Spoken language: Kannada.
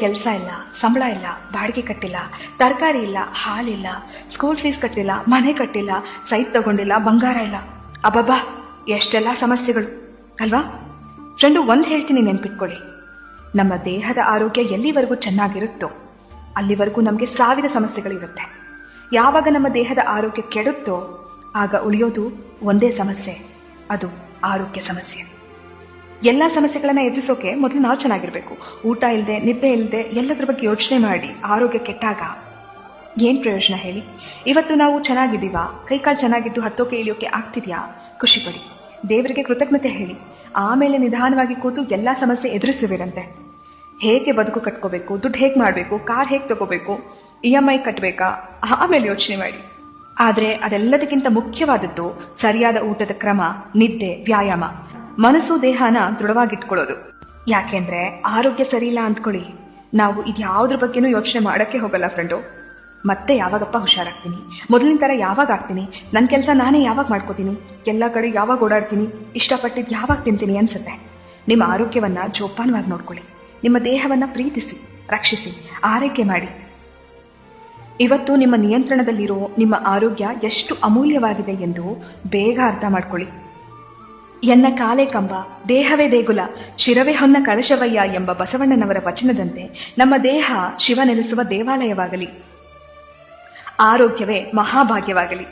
ಕೆಲಸ ಇಲ್ಲ, ಸಂಬಳ ಇಲ್ಲ, ಬಾಡಿಗೆ ಕಟ್ಟಿಲ್ಲ, ತರಕಾರಿ ಇಲ್ಲ, ಹಾಲಿಲ್ಲ, ಸ್ಕೂಲ್ ಫೀಸ್ ಕಟ್ಟಿಲ್ಲ, ಮನೆ ಕಟ್ಟಿಲ್ಲ, ಸೈಟ್ ತಗೊಂಡಿಲ್ಲ, ಬಂಗಾರ ಇಲ್ಲ. ಅಬ್ಬಬ್ಬಾ, ಎಷ್ಟೆಲ್ಲ ಸಮಸ್ಯೆಗಳು ಅಲ್ವಾ? ಫ್ರೆಂಡು, ಒಂದು ಹೇಳ್ತೀನಿ, ನೆನ್ಪಿಟ್ಕೊಳ್ಳಿ. ನಮ್ಮ ದೇಹದ ಆರೋಗ್ಯ ಎಲ್ಲಿವರೆಗೂ ಚೆನ್ನಾಗಿರುತ್ತೋ ಅಲ್ಲಿವರೆಗೂ ನಮಗೆ 1000 ಸಮಸ್ಯೆಗಳಿರುತ್ತೆ. ಯಾವಾಗ ನಮ್ಮ ದೇಹದ ಆರೋಗ್ಯ ಕೆಡುತ್ತೋ ಆಗ ಉಳಿಯೋದು ಒಂದೇ ಸಮಸ್ಯೆ, ಅದು ಆರೋಗ್ಯ ಸಮಸ್ಯೆ. ಎಲ್ಲ ಸಮಸ್ಯೆಗಳನ್ನ ಎದುರಿಸೋಕೆ ಮೊದಲು ನಾವು ಚೆನ್ನಾಗಿರ್ಬೇಕು. ಊಟ ಇಲ್ಲದೆ, ನಿದ್ದೆ ಇಲ್ಲದೆ, ಎಲ್ಲದ್ರ ಬಗ್ಗೆ ಯೋಚನೆ ಮಾಡಿ ಆರೋಗ್ಯ ಕೆಟ್ಟಾಗ ಏನ್ ಪ್ರಯೋಜನ ಹೇಳಿ? ಇವತ್ತು ನಾವು ಚೆನ್ನಾಗಿದ್ದೀವಾ? ಕೈಕಾಲು ಚೆನ್ನಾಗಿದ್ದು ಹತ್ತೋಕೆ ಇಳಿಯೋಕೆ ಆಗ್ತಿದ್ಯಾ? ಖುಷಿ ಪಡಿ, ದೇವರಿಗೆ ಕೃತಜ್ಞತೆ ಹೇಳಿ. ಆಮೇಲೆ ನಿಧಾನವಾಗಿ ಕೂತು ಎಲ್ಲಾ ಸಮಸ್ಯೆ ಎದುರಿಸುವಿರಂತೆ. ಹೇಗೆ ಬದುಕು ಕಟ್ಕೋಬೇಕು, ದುಡ್ಡು ಹೇಗೆ ಮಾಡಬೇಕು, ಕಾರ್ ಹೇಗೆ ತಗೋಬೇಕು, EMI ಕಟ್ಟಬೇಕಾ, ಆಮೇಲೆ ಯೋಚನೆ ಮಾಡಿ. ಆದ್ರೆ ಅದೆಲ್ಲದಕ್ಕಿಂತ ಮುಖ್ಯವಾದದ್ದು ಸರಿಯಾದ ಊಟದ ಕ್ರಮ, ನಿದ್ದೆ, ವ್ಯಾಯಾಮ, ಮನಸ್ಸು ದೇಹನ ದೃಢವಾಗಿಟ್ಕೊಳ್ಳೋದು. ಯಾಕೆಂದ್ರೆ ಆರೋಗ್ಯ ಸರಿ ಇಲ್ಲ ಅಂದ್ಕೊಳ್ಳಿ, ನಾವು ಇದ್ಯಾವುದ್ರ ಬಗ್ಗೆನೂ ಯೋಚನೆ ಮಾಡಕ್ಕೆ ಹೋಗಲ್ಲ ಫ್ರೆಂಡು. ಮತ್ತೆ ಯಾವಾಗಪ್ಪ ಹುಷಾರಾಗ್ತೀನಿ, ಮೊದಲಿನ ತರ ಯಾವಾಗ ಆಗ್ತೀನಿ, ನನ್ನ ಕೆಲಸ ನಾನೇ ಯಾವಾಗ ಮಾಡ್ಕೋತೀನಿ, ಎಲ್ಲ ಕಡೆ ಯಾವಾಗ ಓಡಾಡ್ತೀನಿ, ಇಷ್ಟಪಟ್ಟಿದ್ದು ಯಾವಾಗ ತಿಂತೀನಿ ಅನ್ಸುತ್ತೆ. ನಿಮ್ಮ ಆರೋಗ್ಯವನ್ನ ಜೋಪಾನವಾಗಿ ನೋಡ್ಕೊಳ್ಳಿ. ನಿಮ್ಮ ದೇಹವನ್ನ ಪ್ರೀತಿಸಿ, ರಕ್ಷಿಸಿ, ಆರೈಕೆ ಮಾಡಿ. ಇವತ್ತು ನಿಮ್ಮ ನಿಯಂತ್ರಣದಲ್ಲಿರೋ ನಿಮ್ಮ ಆರೋಗ್ಯ ಎಷ್ಟು ಅಮೂಲ್ಯವಾಗಿದೆ ಎಂದು ಬೇಗ ಅರ್ಥ ಮಾಡ್ಕೊಳ್ಳಿ. ಎನ್ನ ಕಾಲೇ ಕಂಬ, ದೇಹವೇ ದೇಗುಲ, ಶಿರವೇ ಹೊನ್ನ ಕಳಶವಯ್ಯ ಎಂಬ ಬಸವಣ್ಣನವರ ವಚನದಂತೆ ನಮ್ಮ ದೇಹ ಶಿವ ನೆಲೆಸುವ ದೇವಾಲಯವಾಗಲಿ, ಆರೋಗ್ಯವೇ ಮಹಾಭಾಗ್ಯವಾಗಲಿ.